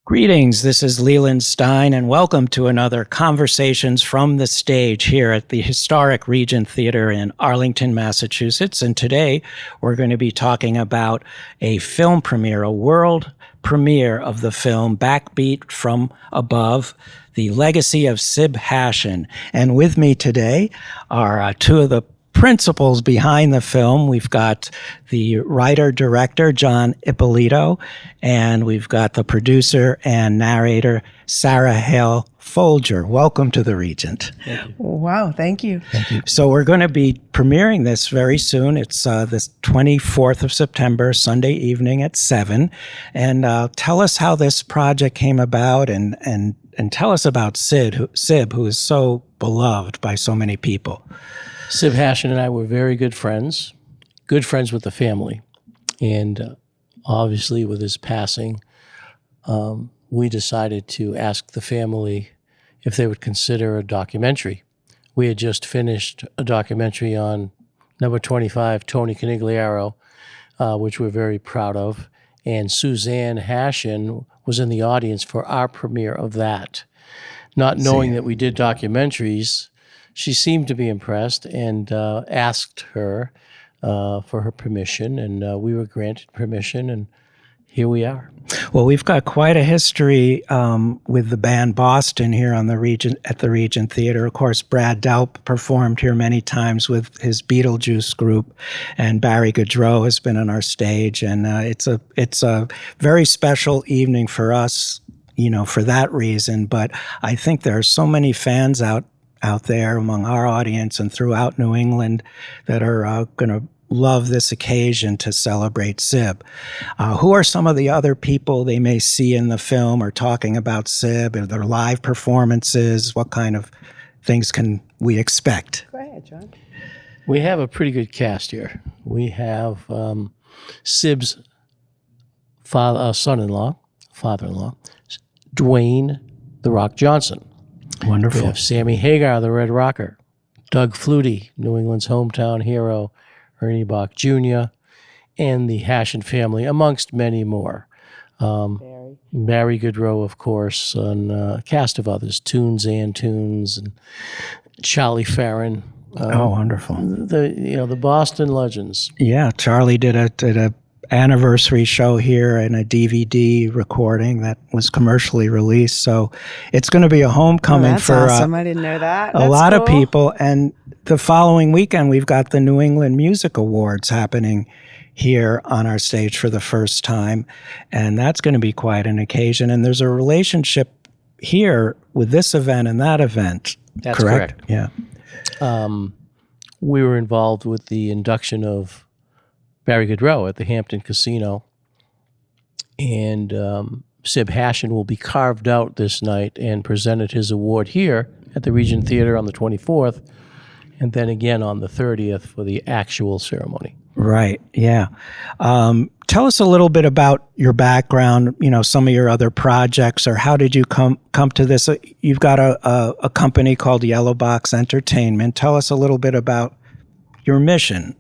Greetings, this is Leland Stein, and welcome to another Conversations from the Stage here at the historic Regent Theater in Arlington, Massachusetts. And today we're going to be talking about a film premiere, a world premiere of the film BackBeat From Above, The Legacy of Sib Hashian. And with me today are two of the principals behind the film. We've got the writer-director, John Ippolito, and we've got the producer and narrator, Sarah Hale Folger. Welcome to the Regent. Wow, thank you. Thank you. So we're going to be premiering this very soon. It's the 24th of September, Sunday evening at 7. And tell us how this project came about and tell us about Sib, who is so beloved by so many people. Sib Hashian and I were very good friends with the family. And obviously with his passing, we decided to ask the family if they would consider a documentary. We had just finished a documentary on number 25, Tony Conigliaro, which we're very proud of. And Suzanne Hashian was in the audience for our premiere of that. Not knowing that we did documentaries, she seemed to be impressed and asked her for her permission, and we were granted permission, and here we are. Well, we've got quite a history with the band Boston here on the Regent at the Regent Theater. Of course, Brad Delp performed here many times with his Beetlejuice group, and Barry Goudreau has been on our stage, and it's a very special evening for us, you know, for that reason. But I think there are so many fans out there among our audience and throughout New England that are going to love this occasion to celebrate Sib. Who are some of the other people they may see in the film or talking about Sib? Are there live performances? What kind of things can we expect? Go ahead, John. We have a pretty good cast here. We have Sib's father-in-law, Dwayne "The Rock" Johnson. Wonderful. We have Sammy Hagar, the Red Rocker, Doug Flutie, New England's hometown hero, Ernie Bach Jr., and the Hashian family, amongst many more. Barry Goudreau, of course, and a cast of others, Tunes and Charlie Farron. Wonderful. The Boston legends. Yeah, Charlie did a anniversary show here and a DVD recording that was commercially released. So it's going to be a homecoming for awesome. I didn't know that. A lot of people. And the following weekend, we've got the New England Music Awards happening here on our stage for the first time. And that's going to be quite an occasion. And there's a relationship here with this event and that event. That's correct. Yeah. We were involved with the induction of Barry Goudreau at the Hampton Casino. And Sib Hashian will be carved out this night and presented his award here at the Regent Theater on the 24th, and then again on the 30th for the actual ceremony. Right, yeah. Tell us a little bit about your background, you know, some of your other projects, or how did you come to this? You've got a company called Yellow Box Entertainment. Tell us a little bit about your mission.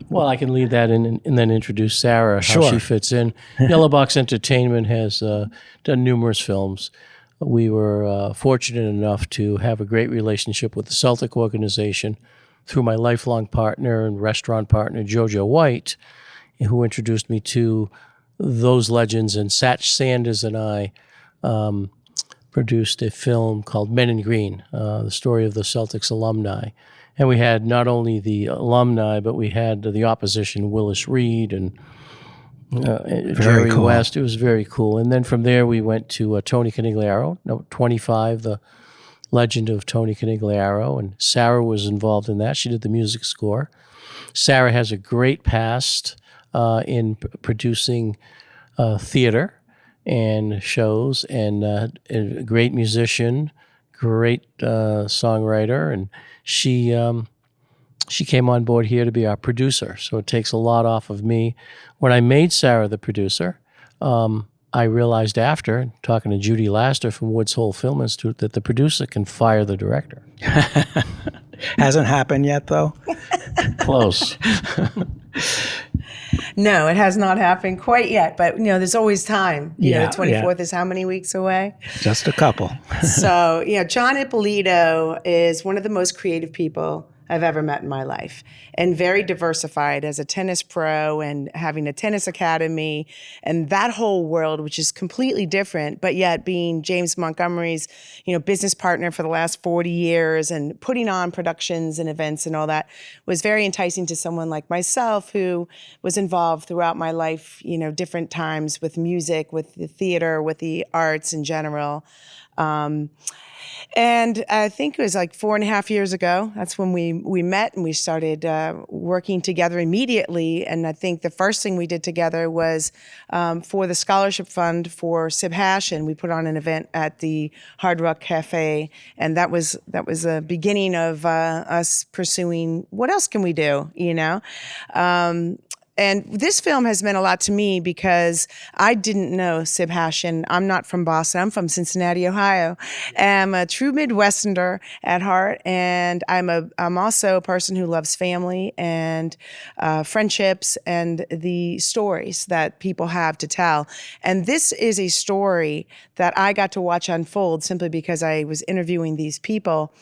Well, I can leave that in and then introduce Sarah, how Sure. she fits in. Yellow Box Entertainment has done numerous films. We were fortunate enough to have a great relationship with the Celtic organization through my lifelong partner and restaurant partner, Jojo White, who introduced me to those legends. And Satch Sanders and I produced a film called Men in Green, the story of the Celtics alumni. And we had not only the alumni, but we had the opposition, Willis Reed and Jerry cool. West. It was very cool. And then from there, we went to Tony Conigliaro, 25, the legend of Tony Conigliaro. And Sarah was involved in that. She did the music score. Sarah has a great past in producing theater and shows, and a great musician, great songwriter, and she came on board here to be our producer. So it takes a lot off of me. When I made Sarah the producer, I realized after talking to Judy Laster from Woods Hole Film Institute that the producer can fire the director. Hasn't happened yet, though. Close. No, it has not happened quite yet, but there's always time. Yeah, The 24th is how many weeks away? Just a couple. So, John Ippolito is one of the most creative people I've ever met in my life, and very diversified as a tennis pro and having a tennis academy and that whole world, which is completely different, but yet being James Montgomery's, business partner for the last 40 years and putting on productions and events and all that was very enticing to someone like myself who was involved throughout my life, different times with music, with the theater, with the arts in general. And I think it was like 4.5 years ago. That's when we met and we started working together immediately. And I think the first thing we did together was for the scholarship fund for Sib Hashian. We put on an event at the Hard Rock Cafe, and that was a beginning of us pursuing what else can we do, And this film has meant a lot to me because I didn't know Sib Hashian. I'm not from Boston. I'm from Cincinnati, Ohio. I'm a true Midwesterner at heart, and I'm also a person who loves family and friendships and the stories that people have to tell. And this is a story that I got to watch unfold simply because I was interviewing these people.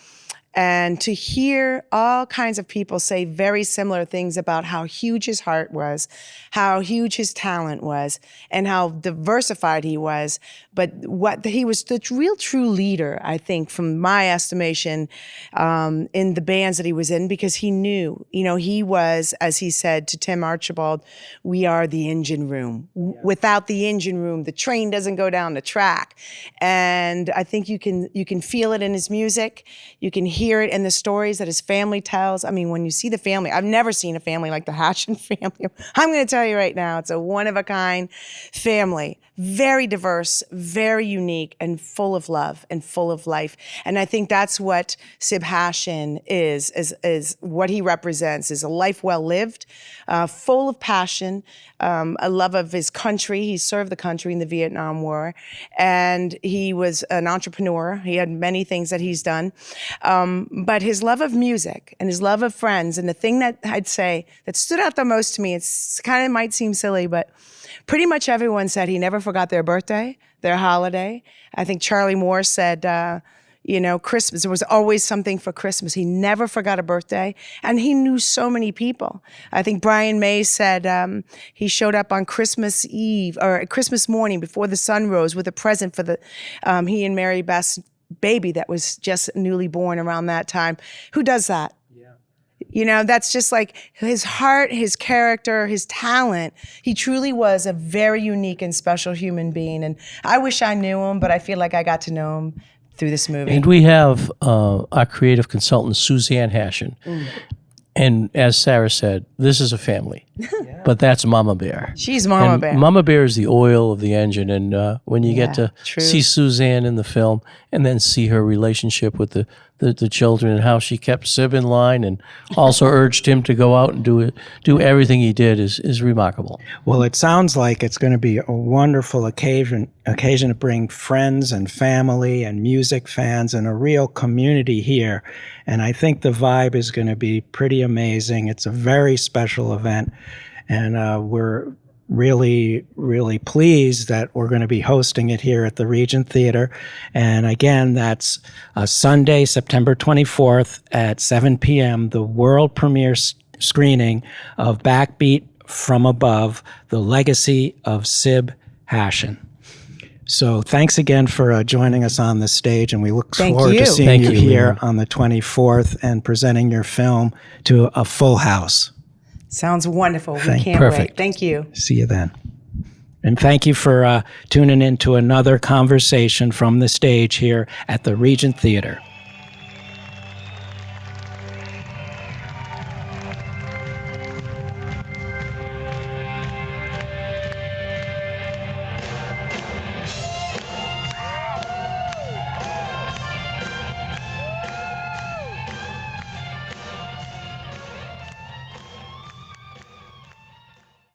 And to hear all kinds of people say very similar things about how huge his heart was, how huge his talent was, and how diversified he was, but what he was the real true leader, I think, from my estimation, in the bands that he was in, because he knew, he was, as he said to Tim Archibald, we are the engine room. Yeah. Without the engine room, the train doesn't go down the track. And I think you can feel it in his music. You can hear it in the stories that his family tells. I mean, when you see the family, I've never seen a family like the Hashian family. I'm going to tell you right now, it's a one-of-a-kind family. Very diverse, very unique, and full of love and full of life. And I think that's what Sib Hashian is what he represents, is a life well lived, full of passion, a love of his country. He served the country in the Vietnam War, and he was an entrepreneur. He had many things that he's done. But his love of music and his love of friends, and the thing that I'd say that stood out the most to me, it's kind of might seem silly, but pretty much everyone said he never forgot their birthday, their holiday. I think Charlie Moore said, Christmas, there was always something for Christmas. He never forgot a birthday, and he knew so many people. I think Brian May said he showed up on Christmas Eve or Christmas morning before the sun rose with a present for he and Mary Beth's baby that was just newly born around that time. Who does that? That's just like his heart, his character, his talent. He truly was a very unique and special human being. And I wish I knew him, but I feel like I got to know him through this movie. And we have our creative consultant, Suzanne Hashian. Mm. And as Sarah said, this is a family, but that's Mama Bear. She's Mama Bear. Mama Bear is the oil of the engine. And when you get to see Suzanne in the film and then see her relationship with the children and how she kept Sib in line and also urged him to go out and do everything he did is remarkable. Well, it sounds like it's going to be a wonderful occasion to bring friends and family and music fans and a real community here. And I think the vibe is going to be pretty amazing. It's a very special event. And we're really, really pleased that we're going to be hosting it here at the Regent Theater. And again, that's Sunday, September 24th at 7 p.m., the world premiere screening of BackBeat From Above, The Legacy of Sib Hashian. So thanks again for joining us on the stage, and we look forward to seeing you here on the 24th and presenting your film to a full house. Sounds wonderful. We can't wait. Thank you. See you then. And thank you for tuning in to another conversation from the stage here at the Regent Theater.